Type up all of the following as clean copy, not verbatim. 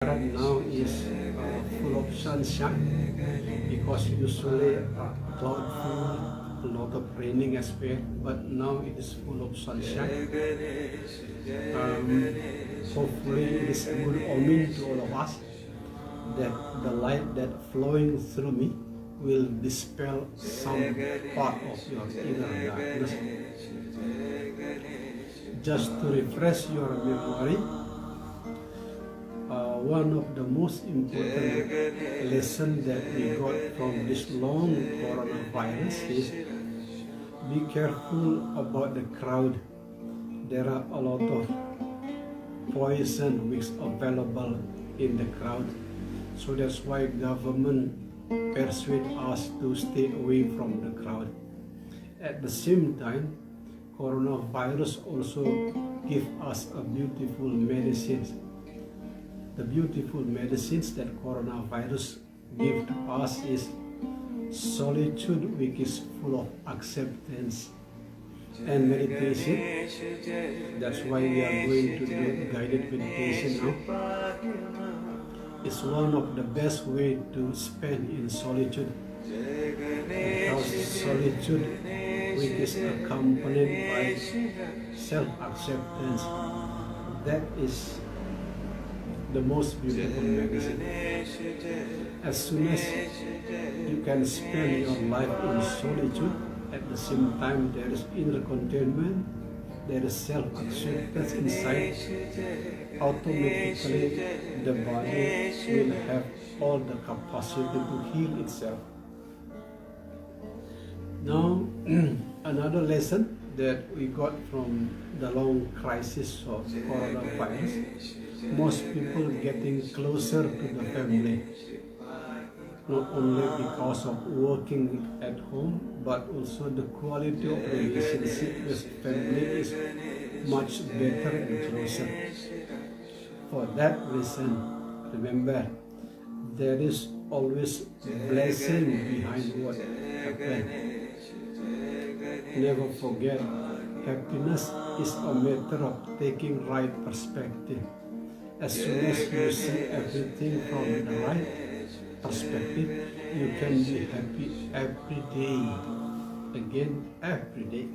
Right now is full of sunshine because usually cloudful, a lot of raining as well, but now it is full of sunshine. Hopefully it is a good omen to all of us that the light that flowing through me will dispel some part of your inner darkness. Just to refresh your memory, one of the most important lessons that we got from this long coronavirus is be careful about the crowd. There are a lot of poison which is available in the crowd. So that's why government persuade us to stay away from the crowd. At the same time, coronavirus also give us a beautiful medicine. The beautiful medicines that coronavirus give to us is solitude, which is full of acceptance, and meditation. That's why we are going to do guided meditation now. It's one of the best way to spend in solitude, because solitude, which is accompanied by self-acceptance, that is the most beautiful medicine. As soon as you can spend your life in solitude, at the same time there is inner contentment, there is self-acceptance inside, automatically the body will have all the capacity to heal itself. Now, another lesson that we got from the long crisis of coronavirus, most people getting closer to the family, not only because of working at home, but also the quality of relationship with family is much better and closer. For that reason, remember, there is always blessing behind what happened. Never forget, happiness is a matter of taking right perspective. As soon as you see everything from the right perspective, you can be happy every day. Again, every day.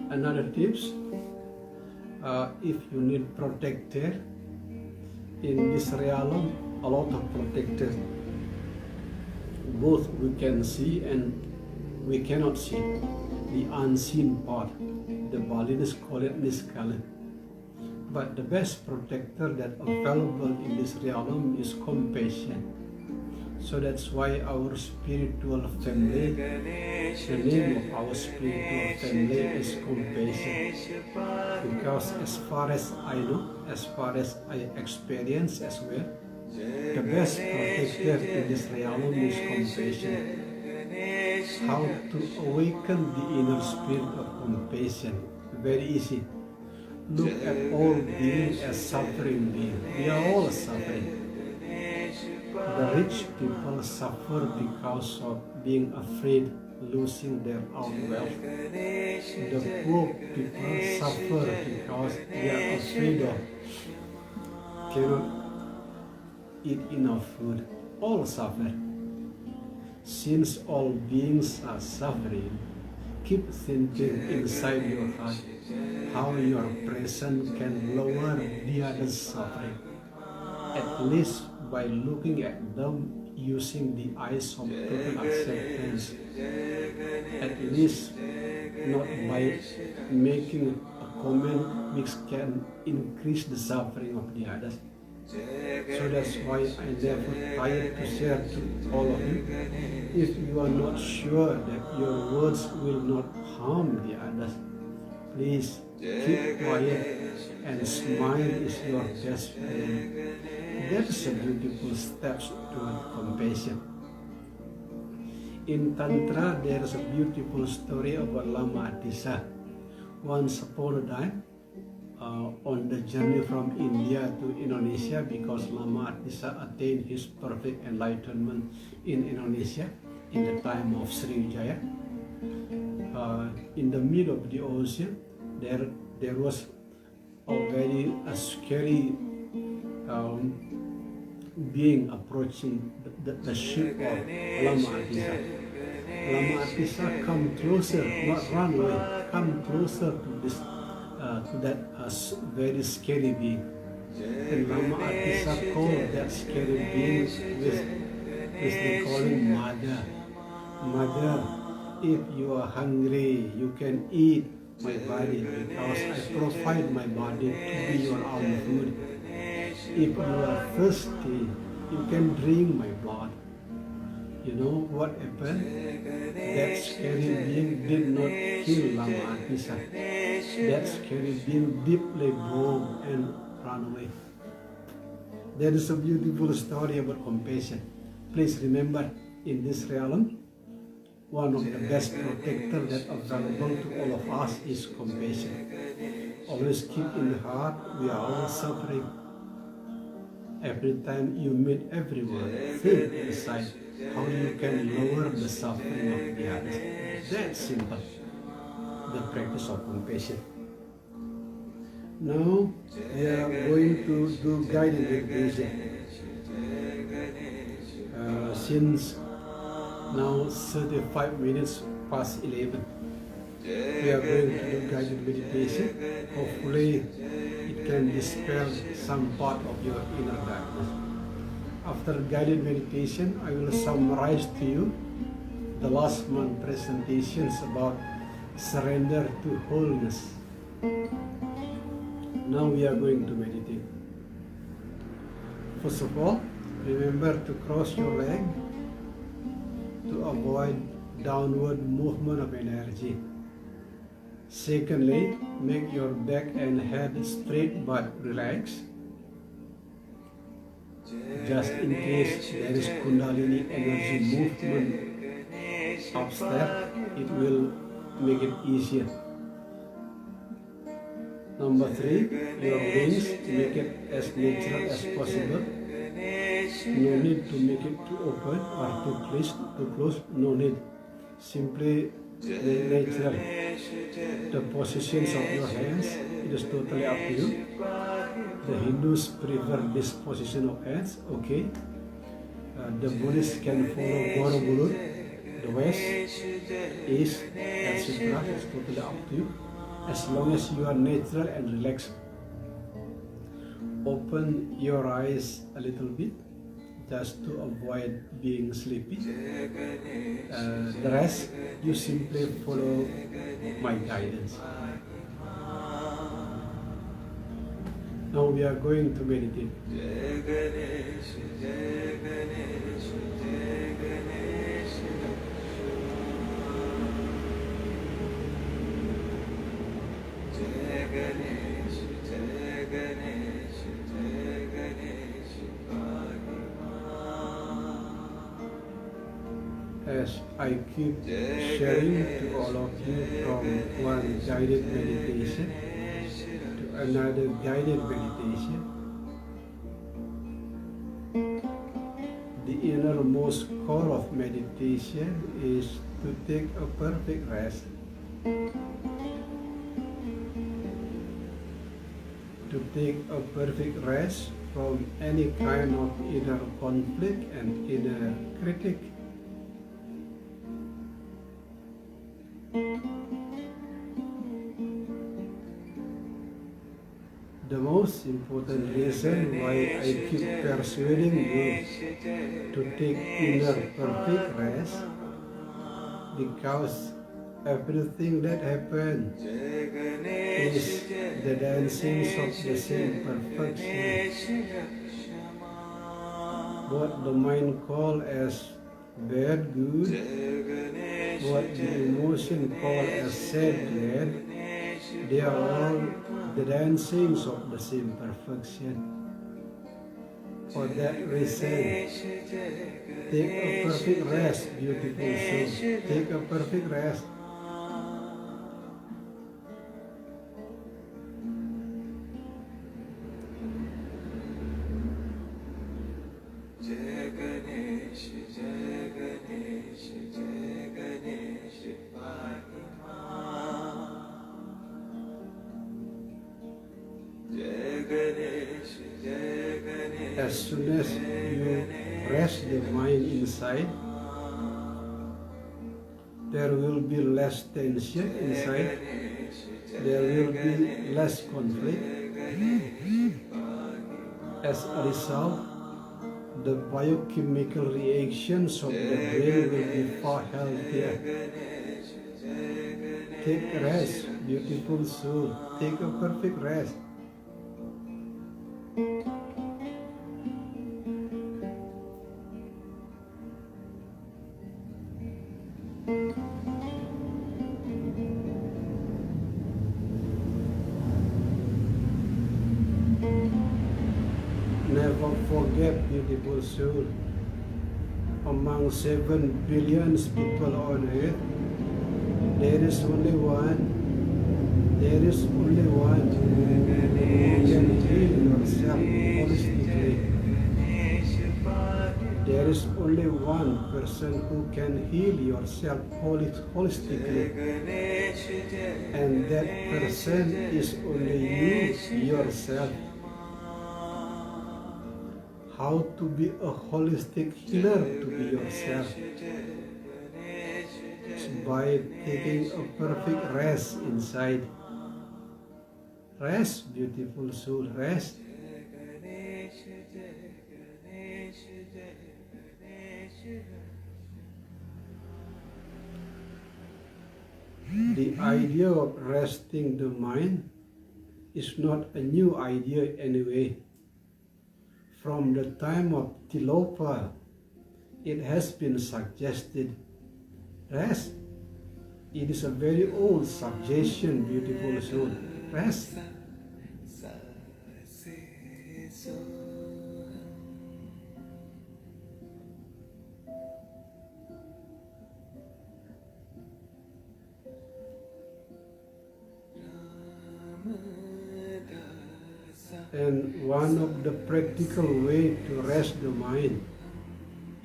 Another tips, if you need protector, in this realm, a lot of protectors, both we can see and we cannot see. The unseen part, the Balinese call it niskala. But the best protector that available in this realm is compassion. So that's why our spiritual family, the name of our spiritual family is compassion. Because as far as I know, as far as I experience as well, the best protector in this realm is compassion. How to awaken the inner spirit of compassion? Very easy. Look at all beings as suffering beings. We are all suffering. The rich people suffer because of being afraid losing their own wealth. The poor people suffer because they are afraid of cannot eat enough food. All suffer. Since all beings are suffering, keep thinking inside your heart how your presence can lower the other's suffering, at least by looking at them using the eyes of total acceptance, at least not by making a comment which can increase the suffering of the others. So that's why I never tired to share to all of you. If you are not sure that your words will not harm the others, please keep quiet and smile is your best friend. That's a beautiful step toward compassion. In Tantra, there is a beautiful story about Lama Atisa. Once upon a time, on the journey from India to Indonesia, because Lama Atisa attained his perfect enlightenment in Indonesia in the time of Sriwijaya. In the middle of the ocean, there was already a scary being approaching the ship of Lama Atisa. Lama Atisa, come closer, not run away, come closer to this to that very scary being. And Lama Atisa called that scary being with they call him Mother. Mother, if you are hungry, you can eat my body because I provide my body to be your own food. If you are thirsty, you can drink my blood. You know what happened? That scary being did not kill Lama Atisa. That scary being deeply broke and ran away. That is a beautiful story about compassion. Please remember, in this realm, one of the best protectors that are available to all of us is compassion. Always keep in the heart, we are all suffering. Every time you meet everyone, think inside how you can lower the suffering of the others. That's simple, the practice of compassion. Now we are going to do guided meditation. Since now 35 minutes past 11, we are going to do guided meditation. Hopefully it can dispel some part of your inner darkness. After guided meditation, I will summarize to you the last month presentations about surrender to wholeness. Now we are going to meditate. First of all, remember to cross your leg to avoid downward movement of energy. Secondly, make your back and head straight but relaxed. Just in case there is Kundalini energy movement upstairs, it will make it easier. Number 3, your wings, make it as natural as possible. No need to make it too open or too close, no need. Simply natural. The positions of your hands, it is totally up to you. The Hindus prefer this position of hands, okay. The Buddhists can follow Borobudur, the West, East, etc. It's totally up to you. As long as you are natural and relaxed. Open your eyes a little bit, just to avoid being sleepy. The rest, you simply follow my guidance. Now we are going to meditate. As I keep sharing to all of you from one guided meditation to another guided meditation, the innermost core of meditation is to take a perfect rest. To take a perfect rest from any kind of inner conflict and inner critic. The most important reason why I keep persuading you to take inner perfect rest, because everything that happens is the dancing of the same perfection. What the mind calls as bad good, what the emotion calls as sad glad, they are all the dancings of the same perfection. For that reason, take a perfect rest, beautiful soul. Take a perfect rest. Jai Ganesh, Jai Ganesh. As soon as you rest the mind inside, there will be less tension inside, there will be less conflict. As a result, the biochemical reactions of the brain will be far healthier. Take rest, beautiful soul. Take a perfect rest. Never forget, beautiful soul, among 7 billion people on earth, there is only one who can heal yourself holistically. There is only one person who can heal yourself holistically. And that person is only you yourself. How to be a holistic healer to be yourself? It's by taking a perfect rest inside. Rest, beautiful soul, rest. The idea of resting the mind is not a new idea anyway. From the time of Tilopa, it has been suggested. Rest. It is a very old suggestion, beautiful soul. Rest. And one of the practical way to rest the mind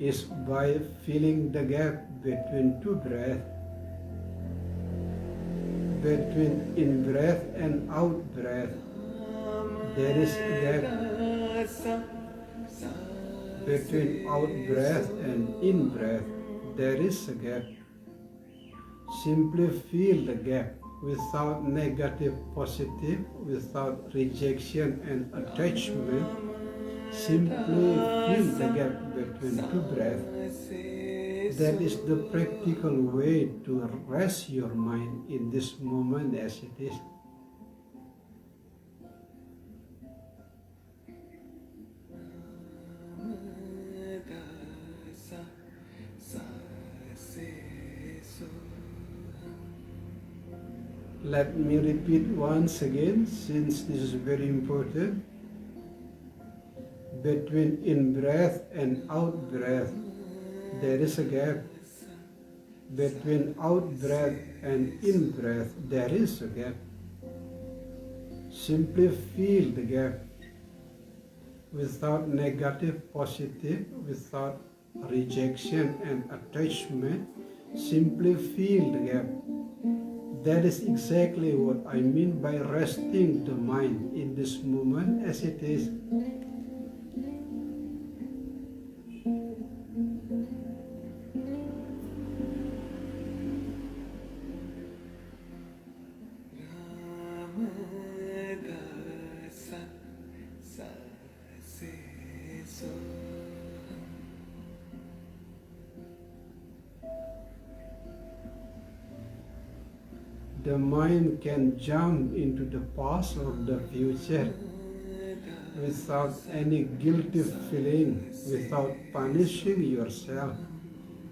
is by filling the gap between two breaths, between in-breath and out-breath. There is a gap. Between out-breath and in-breath, there is a gap. Simply fill the gap without negative, positive, without rejection and attachment. Simply fill the gap between two breaths. That is the practical way to rest your mind in this moment as it is. Let me repeat once again, since this is very important. Between in-breath and out-breath, there is a gap. Between out-breath and in-breath, there is a gap. Simply fill the gap without negative, positive, without rejection and attachment. Simply fill the gap. That is exactly what I mean by resting the mind in this moment as it is. The mind can jump into the past or the future without any guilty feeling, without punishing yourself.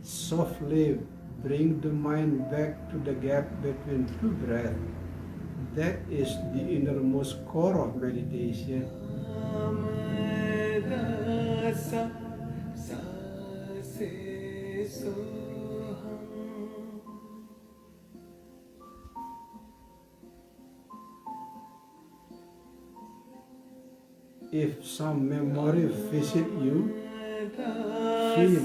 Softly bring the mind back to the gap between two breaths. That is the innermost core of meditation. If some memory visit you, feel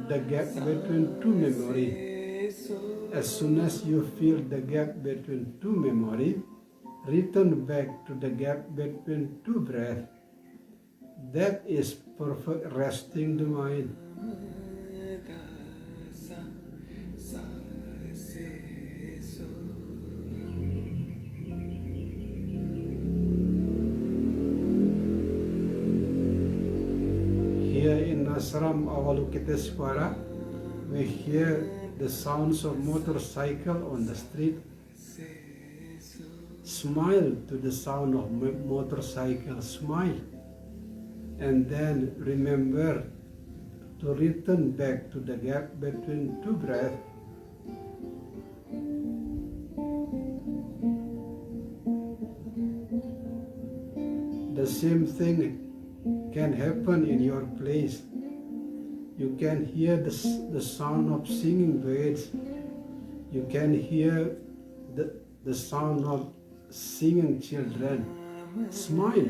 the gap between two memories. As soon as you feel the gap between two memories, return back to the gap between two breaths. That is perfect resting the mind. Here in Ashram Avalokiteshvara, we hear the sounds of motorcycle on the street. Smile to the sound of motorcycle, smile. And then remember to return back to the gap between two breaths. The same thing can happen in your place. You can hear the sound of singing birds. You can hear the sound of singing children. Smile.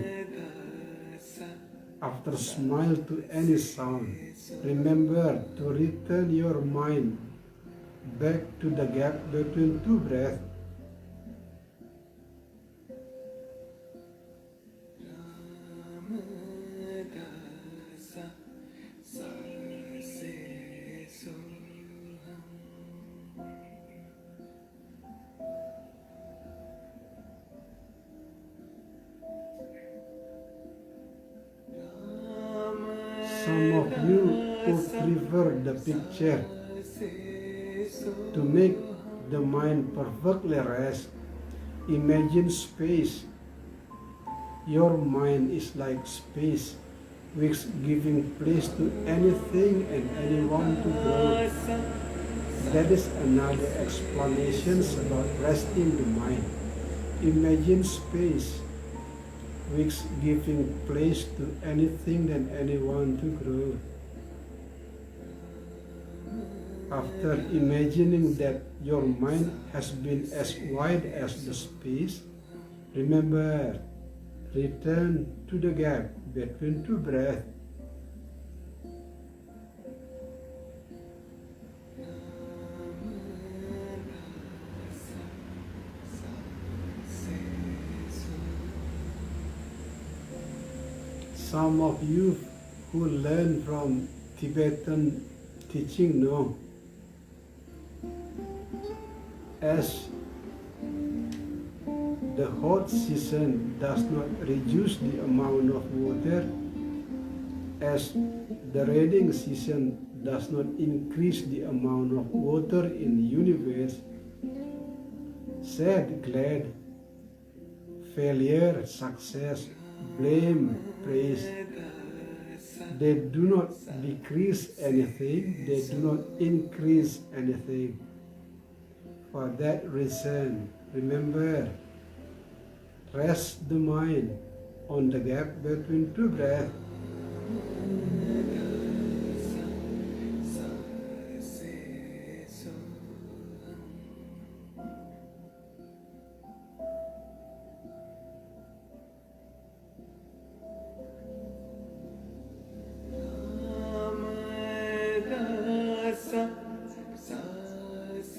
After smile to any sound, remember to return your mind back to the gap between two breaths. Some of you who prefer the picture to make the mind perfectly rest, imagine space. Your mind is like space, which giving place to anything and anyone to grow. That is another explanation about resting the mind. Imagine space, which giving place to anything and anyone to grow. After imagining that your mind has been as wide as the space, remember, return to the gap between two breaths. Some of you who learn from Tibetan teaching know, as the hot season does not reduce the amount of water, as the rainy season does not increase the amount of water in the universe, sad, glad, failure, success, blame, praise, they do not decrease anything, they do not increase anything. For that reason, remember, rest the mind on the gap between two breaths.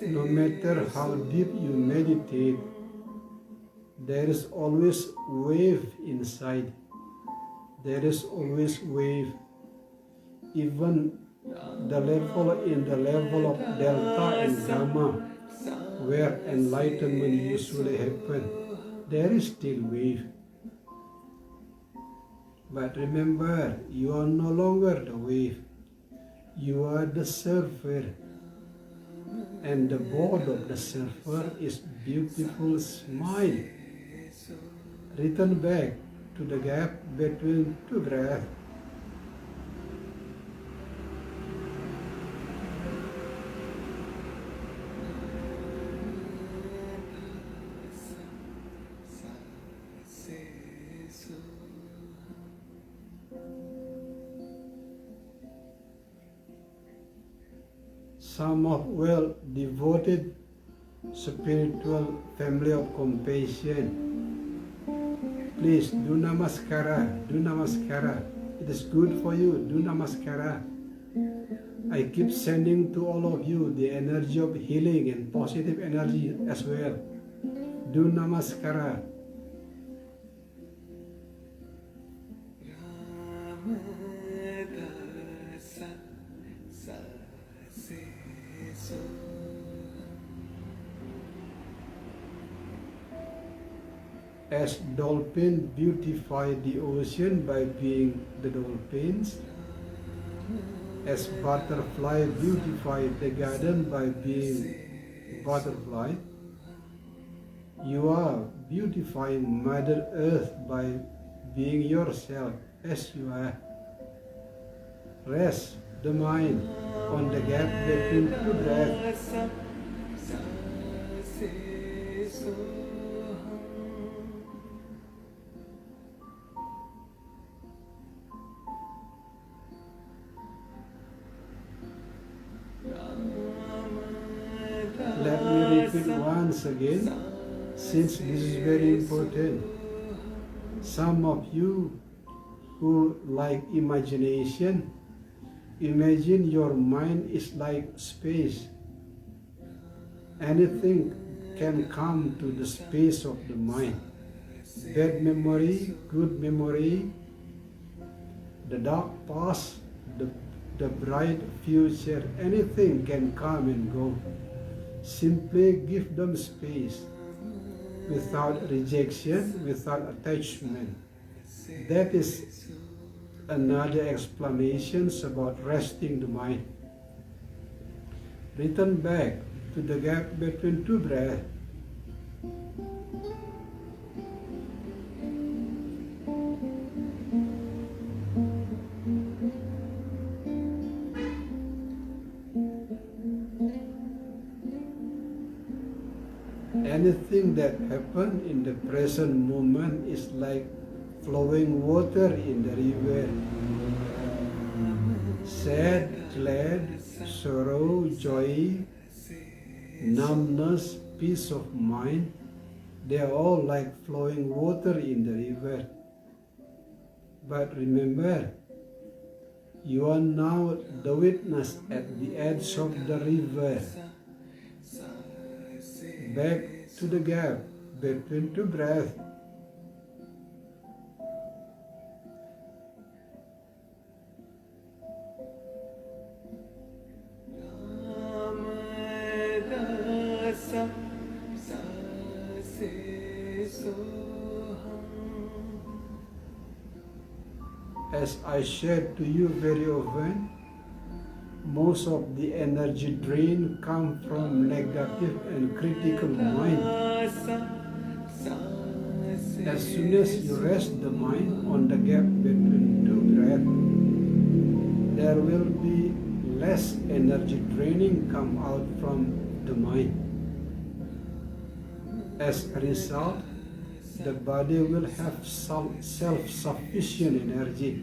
No matter how deep you meditate, there is always wave inside. There is always wave. Even the level of delta and gamma, where enlightenment usually happens, there is still wave. But remember, you are no longer the wave. You are the surfer. And the board of the surfer is beautiful smile. Return back to the gap between two breaths. Some of well-devoted spiritual family of compassion, please do namaskara, do namaskara. It is good for you, do namaskara. I keep sending to all of you the energy of healing and positive energy as well. Do namaskara. As dolphins beautify the ocean by being the dolphins, as butterfly beautify the garden by being butterfly, you are beautifying Mother Earth by being yourself as you are. Rest the mind on the gap between two breaths. Let me repeat once again, since this is very important. Some of you who like imagination, imagine your mind is like space. Anything can come to the space of the mind. Bad memory, good memory, the dark past, the bright future, anything can come and go. Simply give them space, without rejection, without attachment. That is another explanation about resting the mind. Return back to the gap between two breaths. Anything that happens in the present moment is like flowing water in the river. Sad, glad, sorrow, joy, numbness, peace of mind, they are all like flowing water in the river. But remember, you are now the witness at the edge of the river. Back to the gap between two breaths. As I shared to you very often, most of the energy drain come from negative and critical mind. As soon as you rest the mind on the gap between two breaths, there will be less energy draining come out from the mind. As a result, the body will have self-sufficient energy.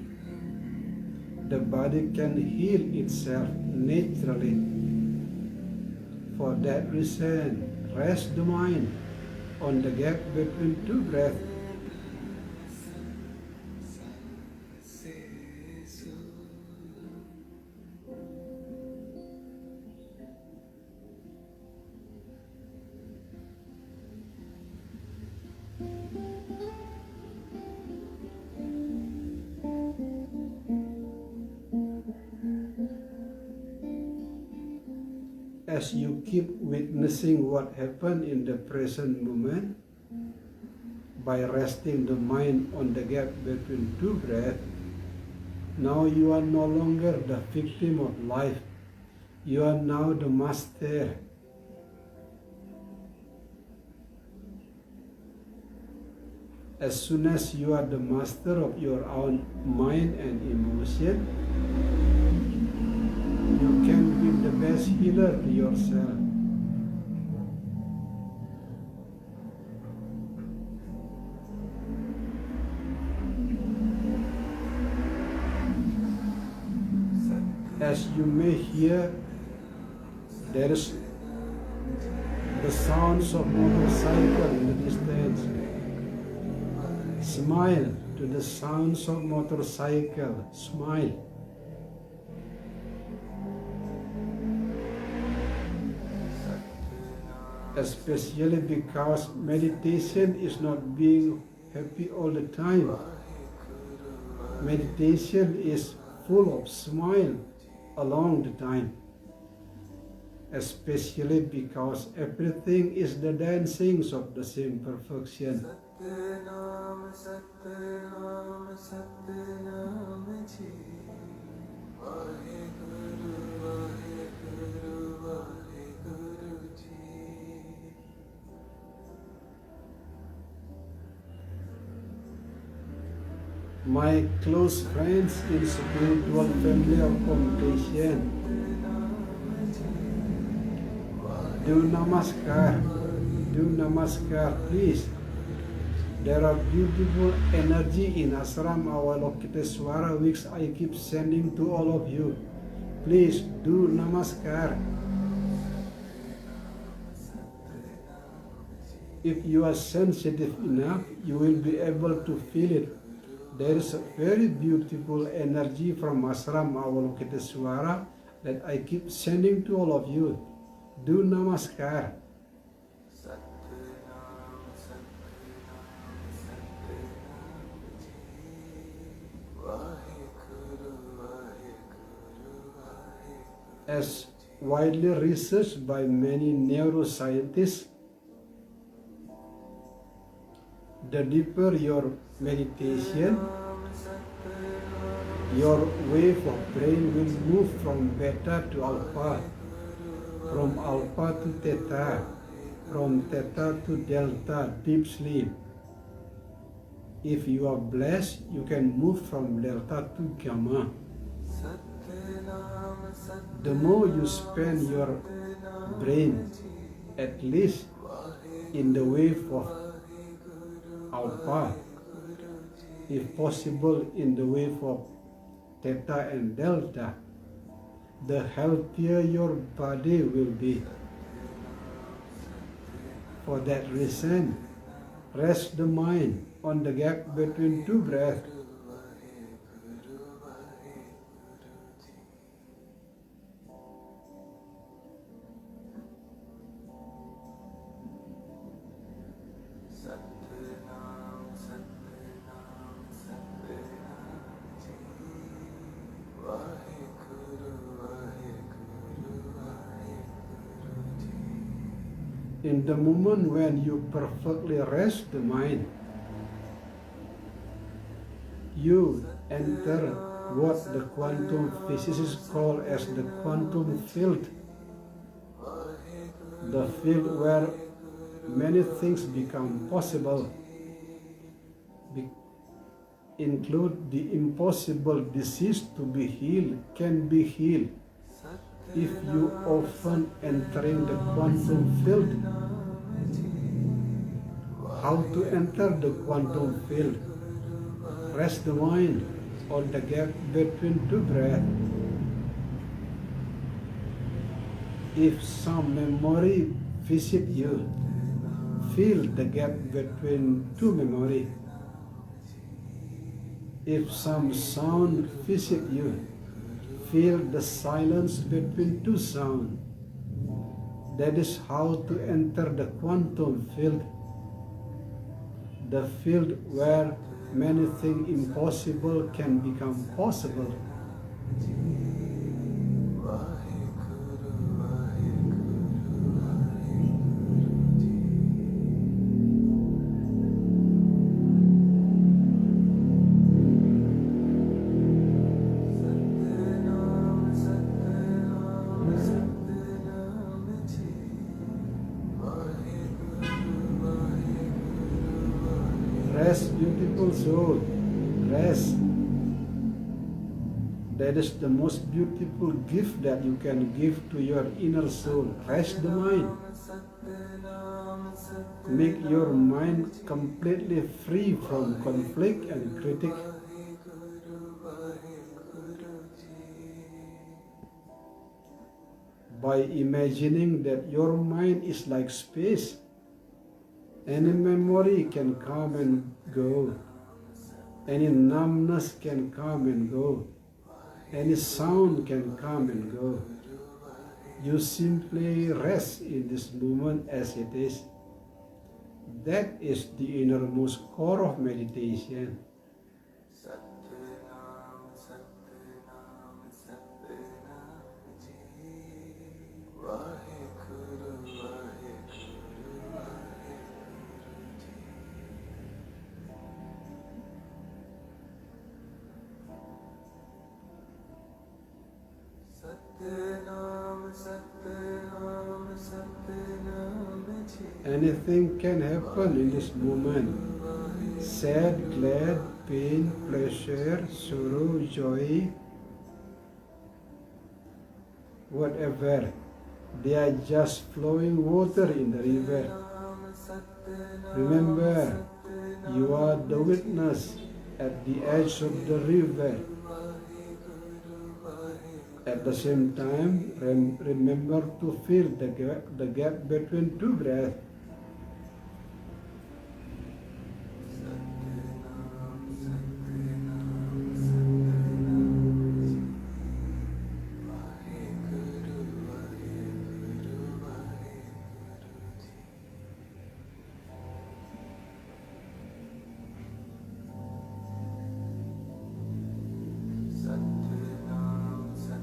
The body can heal itself naturally. For that reason, rest the mind on the gap between two breaths. As you keep witnessing what happened in the present moment, by resting the mind on the gap between two breaths, now you are no longer the victim of life. You are now the master. As soon as you are the master of your own mind and emotion, you can be the best healer to yourself. As you may hear, there is the sounds of motorcycle in the distance. Smile to the sounds of motorcycle. Smile. Especially because meditation is not being happy all the time. meditation is full of smile along the time, especially because everything is the dancings of the same perfection. My close friends in spiritual family of compassion, do namaskar, please. There are beautiful energy in Ashram Avalokiteswara which I keep sending to all of you. Please do namaskar. If you are sensitive enough, you will be able to feel it. There is a very beautiful energy from Ashram Avalokiteswara that I keep sending to all of you. Do namaskar. As widely researched by many neuroscientists, the deeper your meditation, your wave of brain will move from beta to alpha, from alpha to theta, from theta to delta, deep sleep. If you are blessed, you can move from delta to gamma. The more you spend your brain, at least in the wave of alpha, if possible in the wave of theta and delta, the healthier your body will be. For that reason, rest the mind on the gap between two breaths. In the moment when you perfectly rest the mind, you enter what the quantum physicists call as the quantum field, the field where many things become possible, include the impossible disease to be healed, can be healed. If you often entering the quantum field, how to enter the quantum field? Rest the mind on the gap between two breaths. If some memory visit you, feel the gap between two memory. If some sound visit you, feel the silence between two sounds. That is how to enter the quantum field, the field where many things impossible can become possible. Rest, beautiful soul, rest. That is the most beautiful gift that you can give to your inner soul. Rest the mind. Make your mind completely free from conflict and critic. By imagining that your mind is like space, any memory can come and go. Any numbness can come and go. Any sound can come and go. You simply rest in this moment as it is. That is the innermost core of meditation. Anything can happen in this moment. Sad, glad, pain, pleasure, sorrow, joy, whatever. They are just flowing water in the river. Remember, you are the witness at the edge of the river. At the same time, remember to fill the gap between two breaths.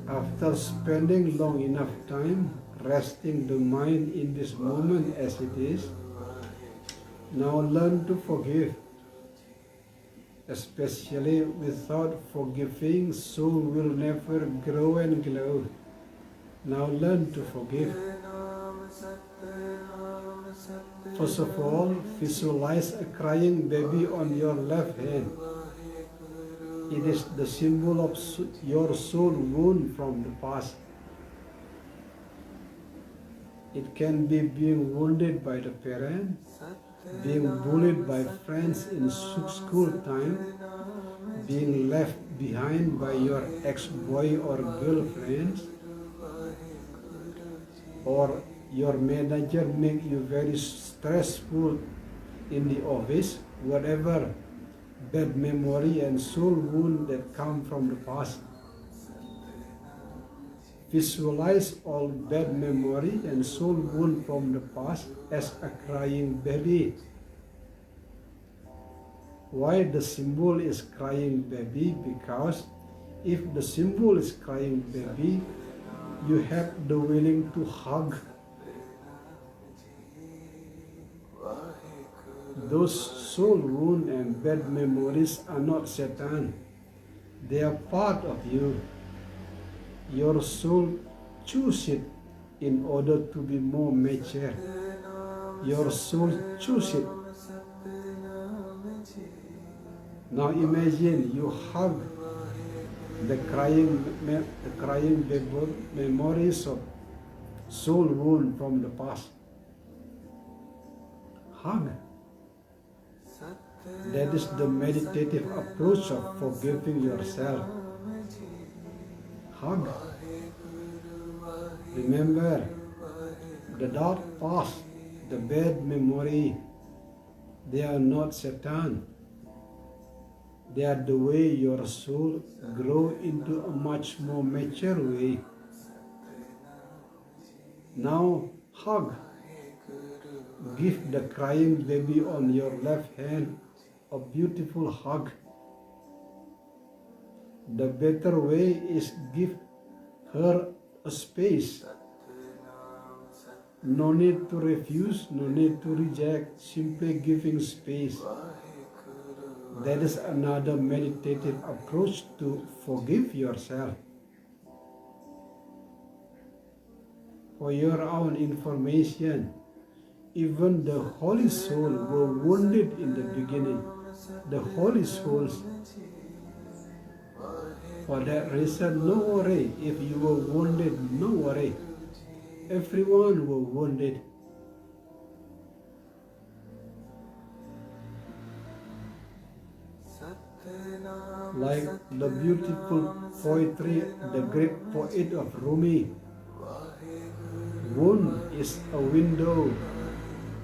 After spending long enough time resting the mind in this moment as it is, now learn to forgive. Especially without forgiving, soul will never grow and glow. Now learn to forgive. First of all, visualize a crying baby on your left hand. It is the symbol of your soul wound from the past. It can be being wounded by the parents, being bullied by friends in school time, being left behind by your ex-boy or girlfriends, or your manager make you very stressful in the office, whatever bad memory and soul wound that come from the past. Visualize all bad memory and soul wound from the past as a crying baby. Why the symbol is crying baby? Because if the symbol is crying baby, you have the willing to hug. Those soul wound and bad memories are not Satan. They are part of you. Your soul choose it in order to be more mature. Your soul choose it. Now imagine you hug the crying memories of soul wound from the past. Hug. That is the meditative approach of forgiving yourself. Hug. Remember, the dark past, the bad memory, they are not Satan. They are the way your soul grow into a much more mature way. Now hug. Give the crying baby on your left hand a beautiful hug. The better way is give her a space. No need to refuse, no need to reject, simply giving space. That is another meditative approach to forgive yourself. For your own information, even the holy soul were wounded in the beginning. The holy souls. For that reason, no worry. If you were wounded, no worry. Everyone were wounded. Like the beautiful poetry, the great poet of Rumi. Wound is a window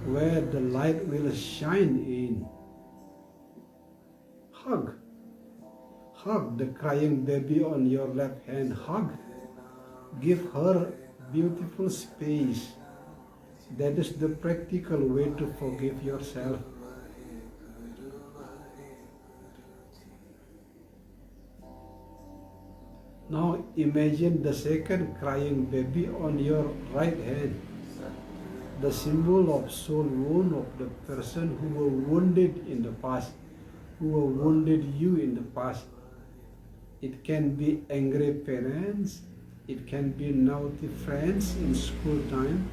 where the light will shine in. Hug. Hug the crying baby on your left hand. Hug. Give her beautiful space. That is the practical way to forgive yourself. Now imagine the second crying baby on your right hand. The symbol of soul wound of the person who were wounded in the past, who were wounded you in the past. It can be angry parents, It can be naughty friends in school time.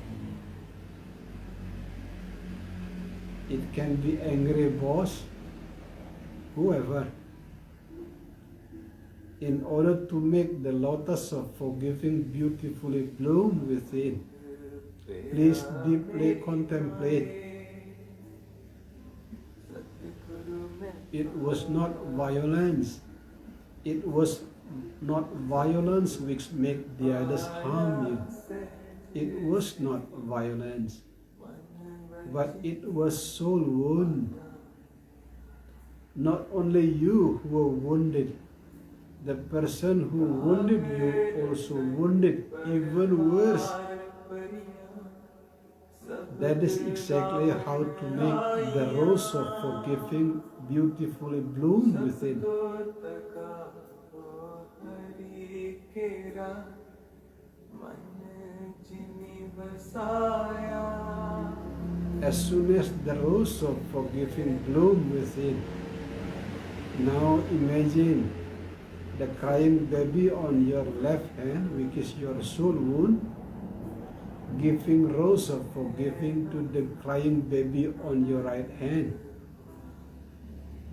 It can be angry boss, whoever. In order to make the lotus of forgiving beautifully bloom within, please deeply contemplate. It was not violence. It was not violence which made the others harm you. It was not violence, but it was soul wound. Not only you who were wounded, the person who wounded you also wounded even worse. That is exactly how to make the rose of forgiving beautifully bloom within. As soon as the rose of forgiving bloom within, now imagine the crying baby on your left hand, which is your soul wound, giving rose of forgiving to the crying baby on your right hand.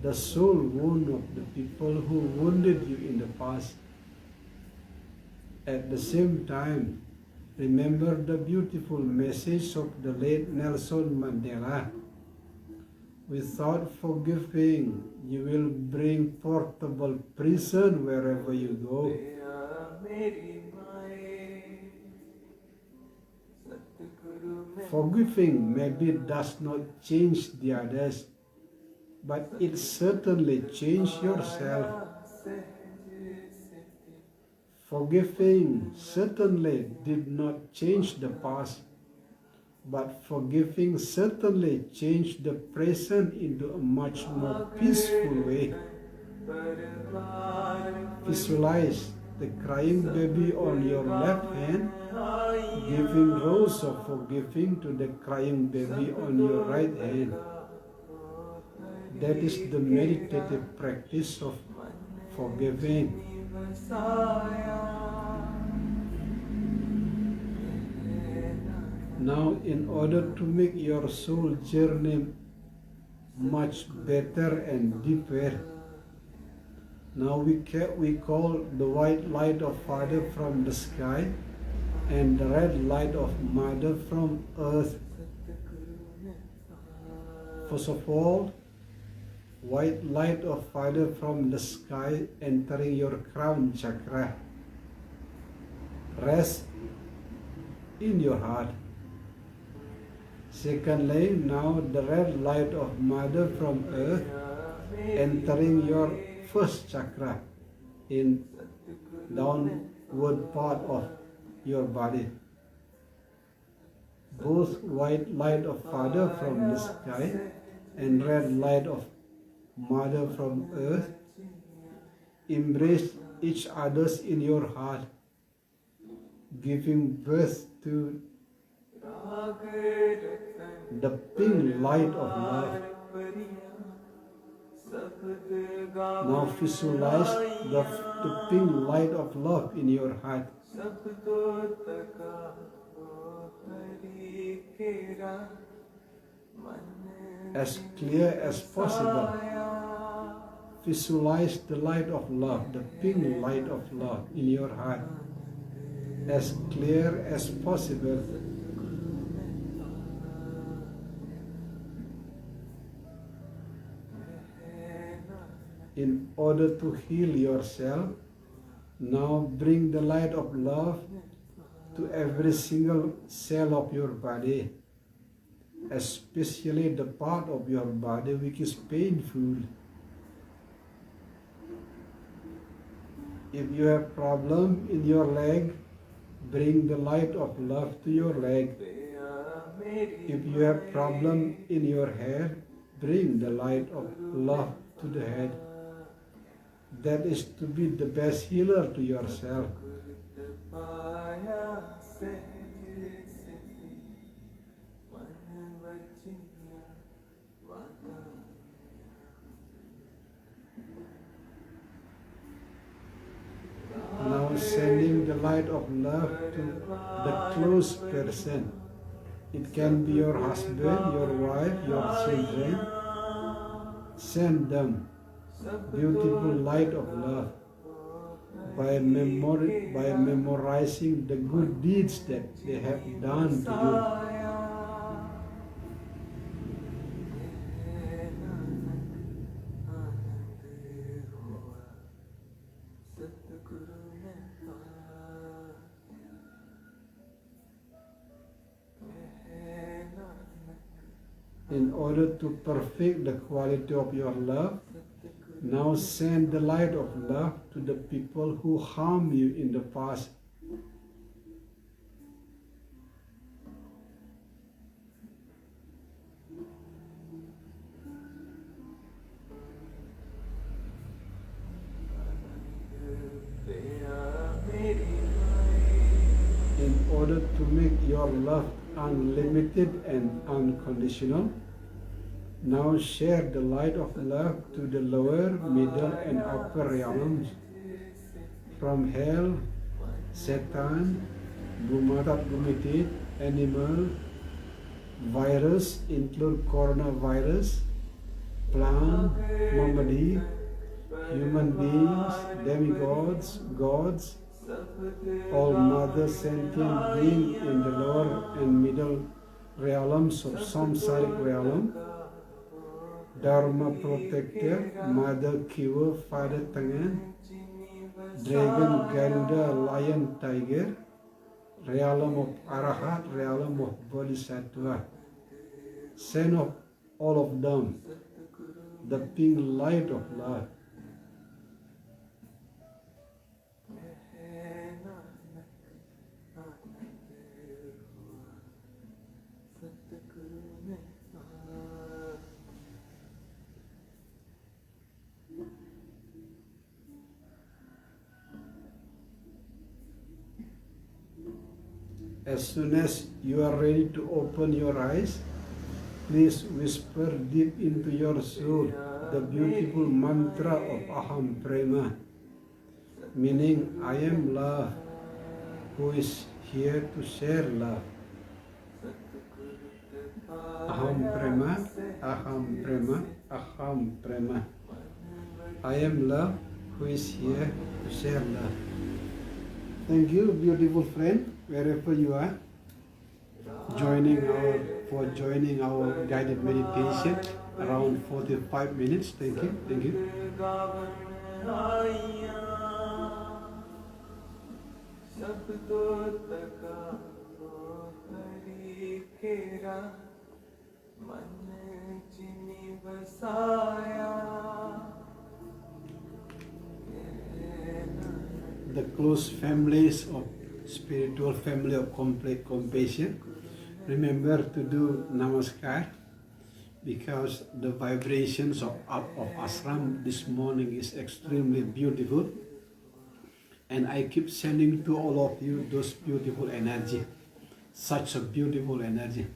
The soul wound of the people who wounded you in the past. At the same time, remember the beautiful message of the late Nelson Mandela. Without forgiving, you will bring portable prison wherever you go. Forgiving maybe does not change the others, but it certainly changes yourself. Forgiving certainly did not change the past, but forgiving certainly changed the present into a much more peaceful way. Visualize the crying baby on your left hand, giving rose of forgiving to the crying baby on your right hand. That is the meditative practice of forgiving. Now, in order to make your soul journey much better and deeper, now we call the white light of Father from the sky and the red light of Mother from earth. First of all, white light of Father from the sky entering your crown chakra. Rest in your heart. Secondly, now the red light of Mother from earth entering your first chakra in downward part of your body. Both white light of Father from the sky and red light of Mother from earth embrace each other's in your heart, giving birth to the pink light of love. Now visualize the pink light of love in your heart. As clear as possible. Visualize the light of love, the pink light of love in your heart. As clear as possible. In order to heal yourself, now bring the light of love to every single cell of your body, especially the part of your body which is painful. If you have problem in your leg, bring the light of love to your leg. If you have problem in your head, bring the light of love to the head. That is to be the best healer to yourself. Now sending the the light of love to the close person. It can be your husband, your wife, your children. Send them beautiful light of love by memorizing the good deeds that they have done to you. In order to perfect the quality of your love, now send the light of love to the people who harmed you in the past. In order to make your love unlimited and unconditional, now share the light of love to the lower, middle, and upper realms. From hell, Satan, Gumatat Gumitit, animal, virus, include coronavirus, plant, Mamadi, human beings, demigods, gods, all mother sentient beings in the lower and middle realms of samsaric realm, Dharma protector, mother keeper, father tangan, dragon, garuda, lion, tiger, realm of arahat, realm of bodhisattva. Send of all of them the pink light of love. As soon as you are ready to open your eyes, please whisper deep into your soul the beautiful mantra of Aham Prema, meaning I am love, who is here to share love. Aham Prema, Aham Prema, Aham Prema. I am love, who is here to share love. Thank you, beautiful friend, wherever you are, joining our guided meditation around 45 minutes. Thank you, thank you. The close families of spiritual family of complete compassion, remember to do namaskar, because the vibrations of ashram this morning is extremely beautiful, and I keep sending to all of you those beautiful energy, such a beautiful energy.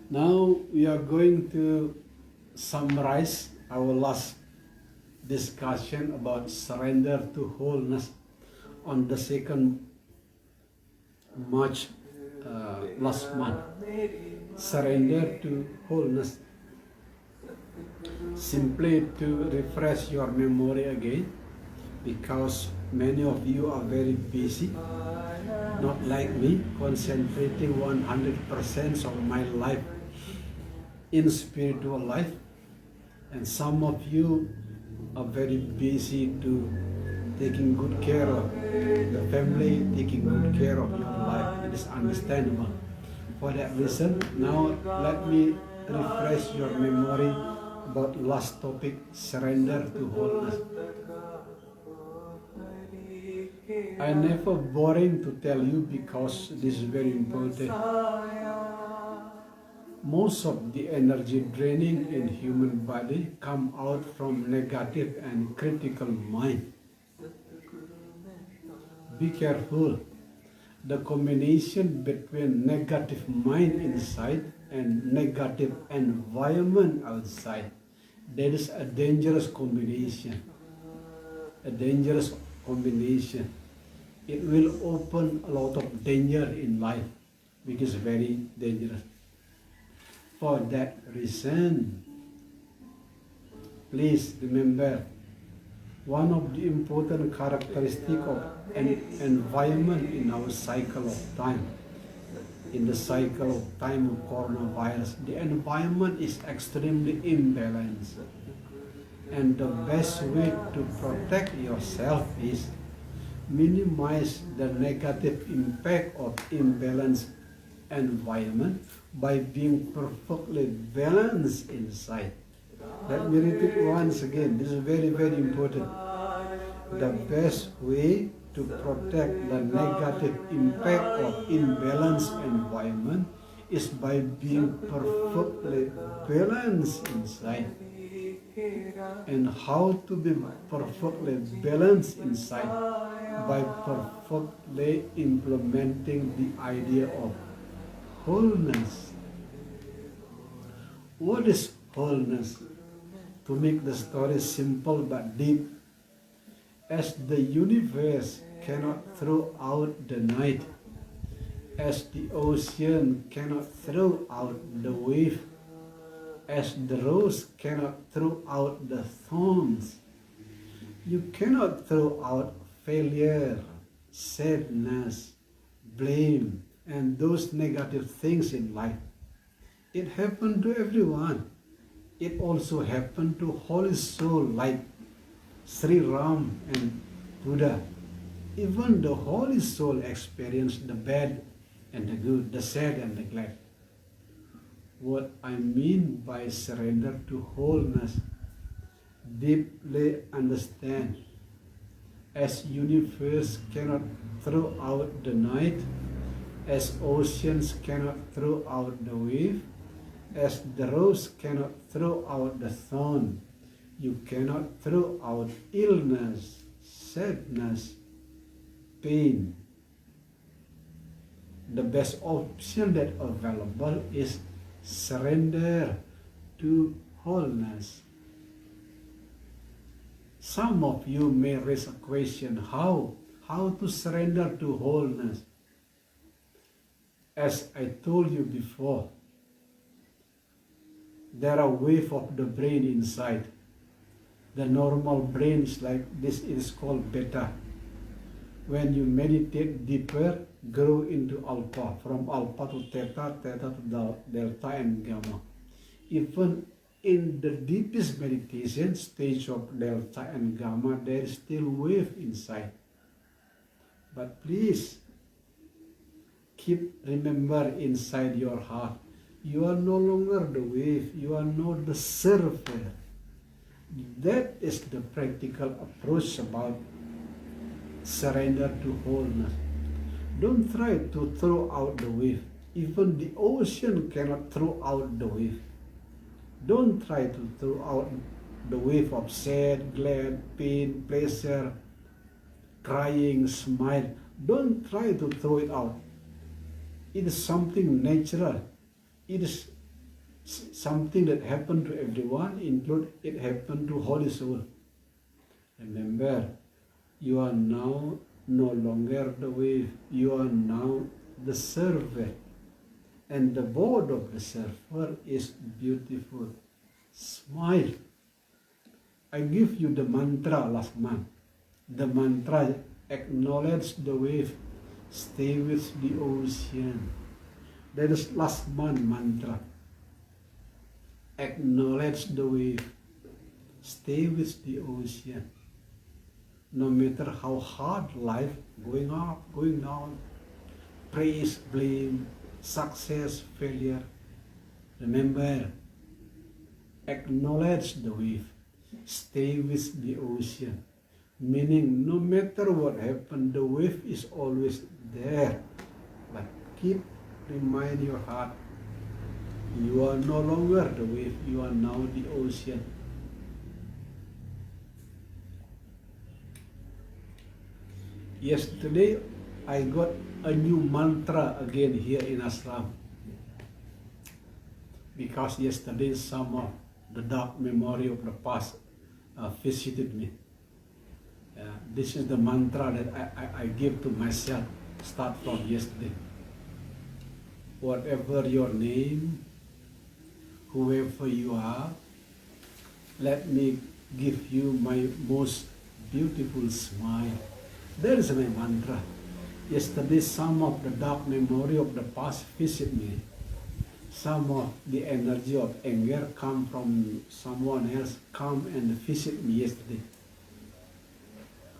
Now we are going to summarize our last discussion about surrender to wholeness on the 2nd March last month. Surrender to wholeness. Simply to refresh your memory again, because many of you are very busy, not like me, concentrating 100% of my life in spiritual life, and some of you are very busy to taking good care of the family, taking good care of your life. It is understandable. For that reason, now let me refresh your memory about last topic, surrender to wholeness. I never boring to tell you, because this is very important. Most of the energy draining in human body come out from negative and critical mind. Be careful. The combination between negative mind inside and negative environment outside, that is a dangerous combination. A dangerous combination. it will open a lot of danger in life, which is very dangerous. For that reason, please remember, one of the important characteristics of an environment in our cycle of time, in the cycle of time of coronavirus, the environment is extremely imbalanced. And the best way to protect yourself is minimize the negative impact of imbalanced environment by being perfectly balanced inside. Let me repeat once again, this is very, very important. The best way to protect the negative impact of imbalanced environment is by being perfectly balanced inside. And how to be perfectly balanced inside? By perfectly implementing the idea of wholeness. What is wholeness? To make the story simple but deep, as the universe cannot throw out the night, as the ocean cannot throw out the wave, as the rose cannot throw out the thorns, you cannot throw out failure, sadness, blame, and those negative things in life. It happened to everyone. It also happened to holy soul like Sri Ram and Buddha. Even the holy soul experienced the bad and the good, the sad and the glad. What I mean by surrender to wholeness, deeply understand, as universe cannot throw out the night, as oceans cannot throw out the wave, as the rose cannot throw out the thorn, you cannot throw out illness, sadness, pain. The best option that available is surrender to wholeness. Some of you may raise a question, how to surrender to wholeness? As I told you before, there are waves of the brain inside. The normal brains like this is called beta. When you meditate deeper, grow into alpha, from alpha to theta, theta to delta and gamma. Even in the deepest meditation stage of delta and gamma, there is still wave inside. But please, remember inside your heart, you are no longer the wave, you are not the surfer. That is the practical approach about surrender to wholeness. Don't try to throw out the wave. Even the ocean cannot throw out the wave. Don't try to throw out the wave of sad, glad, pain, pleasure, crying, smile. Don't try to throw it out. It is something natural. It is something that happened to everyone, include it happened to Holy Soul. Remember, you are now no longer the wave. You are now the surfer. And the board of the surfer is beautiful. Smile. I give you the mantra last month. The mantra, acknowledge the wave, stay with the ocean. That is last month mantra. Acknowledge the wave, stay with the ocean. No matter how hard life, going up, going down, praise, blame, success, failure, remember, acknowledge the wave, stay with the ocean. Meaning, no matter what happened, the wave is always there. But remind your heart, you are no longer the wave, you are now the ocean. Yesterday, I got a new mantra again here in ashram. Because yesterday some of the dark memory of the past visited me. This is the mantra that I give to myself, start from yesterday. Whatever your name, whoever you are, let me give you my most beautiful smile. That is my mantra. Yesterday, some of the dark memory of the past visit me. Some of the energy of anger come from someone else, come and visit me yesterday.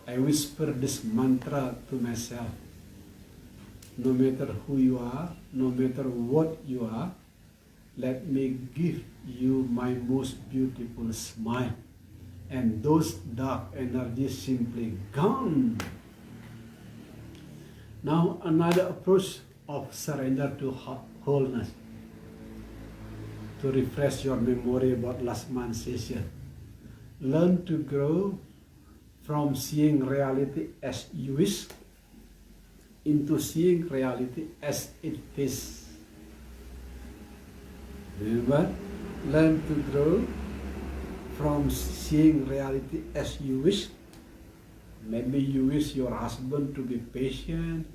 I whisper this mantra to myself. No matter who you are, no matter what you are, let me give you my most beautiful smile. And those dark energies simply gone. Now another approach of surrender to wholeness. To refresh your memory about last month's session. Learn to grow from seeing reality as you wish into seeing reality as it is. Remember, learn to grow from seeing reality as you wish. Maybe you wish your husband to be patient,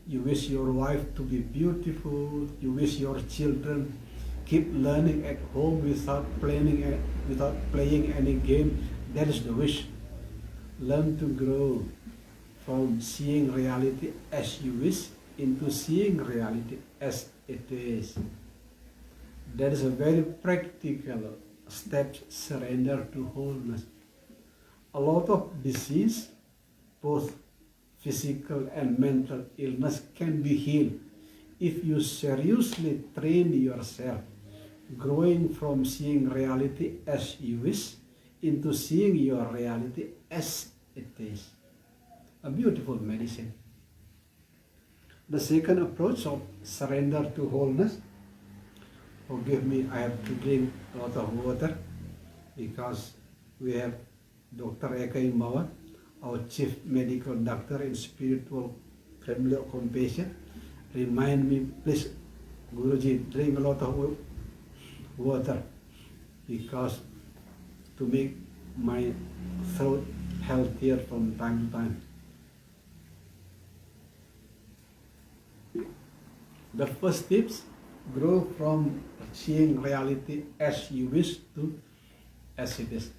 you wish your wife to be beautiful, you wish your children keep learning at home without playing any game. That is the wish. Learn to grow from seeing reality as you wish into seeing reality as it is. That is a very practical step, surrender to wholeness. A lot of disease, both physical and mental illness, can be healed if you seriously train yourself, growing from seeing reality as you wish into seeing your reality as it is. A beautiful medicine. The second approach of surrender to wholeness. Forgive me, I have to drink a lot of water because we have Dr. Eka Imbawan, our chief medical doctor in spiritual family of compassion. Remind me, please, Guruji, drink a lot of water because to make my throat healthier from time to time. The first tips, grow from seeing reality as you wish to as it is.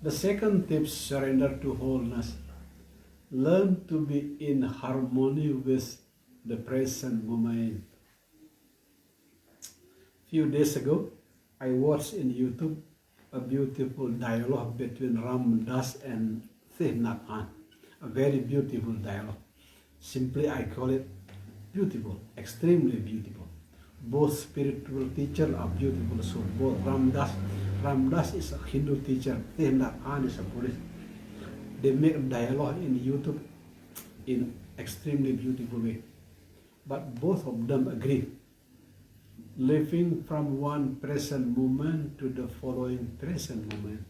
The second tip, surrender to wholeness. Learn to be in harmony with the present moment. Few days ago, I watched in YouTube a beautiful dialogue between Ram Das and Thich Nhat Hanh. A very beautiful dialogue. Simply, I call it beautiful, extremely beautiful. Both spiritual teachers are beautiful. So both Ram Das is a Hindu teacher, Thich Nhat Hanh is a Buddhist. They make a dialogue in YouTube in extremely beautiful way. But both of them agree. Living from one present moment to the following present moment.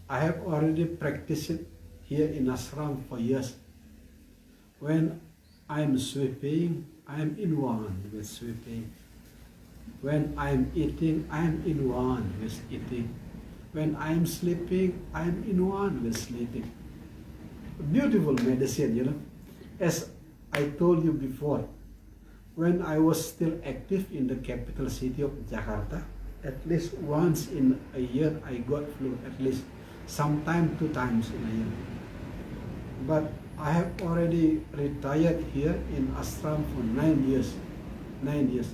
I have already practiced it here in ashram for years. When I am sweeping, I am in one with sweeping. When I am eating, I am in one with eating. When I am sleeping, I am in one with sleeping. Beautiful medicine, you know. As I told you before, when I was still active in the capital city of Jakarta, at least once in a year I got flu, at least sometime 2 times in a year. But I have already retired here in ashram for 9 years. 9 years.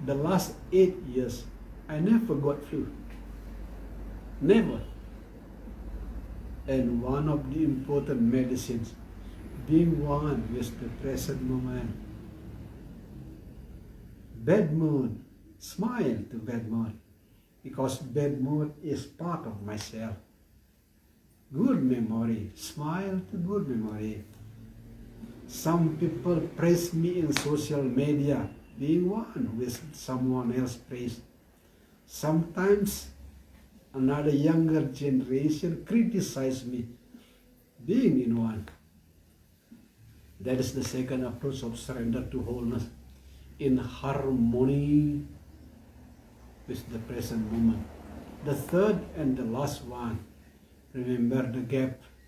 The last 8 years, I never got flu. Never. And one of the important medicines, being one with the present moment. Bad mood, smile to bad mood, because bad mood is part of myself. Good memory, smile to good memory. Some people praise me in social media, being one with someone else praise. Sometimes another younger generation criticize me, being in one. That is the second approach of surrender to wholeness, in harmony with the present moment. The third and the last one, remember the gap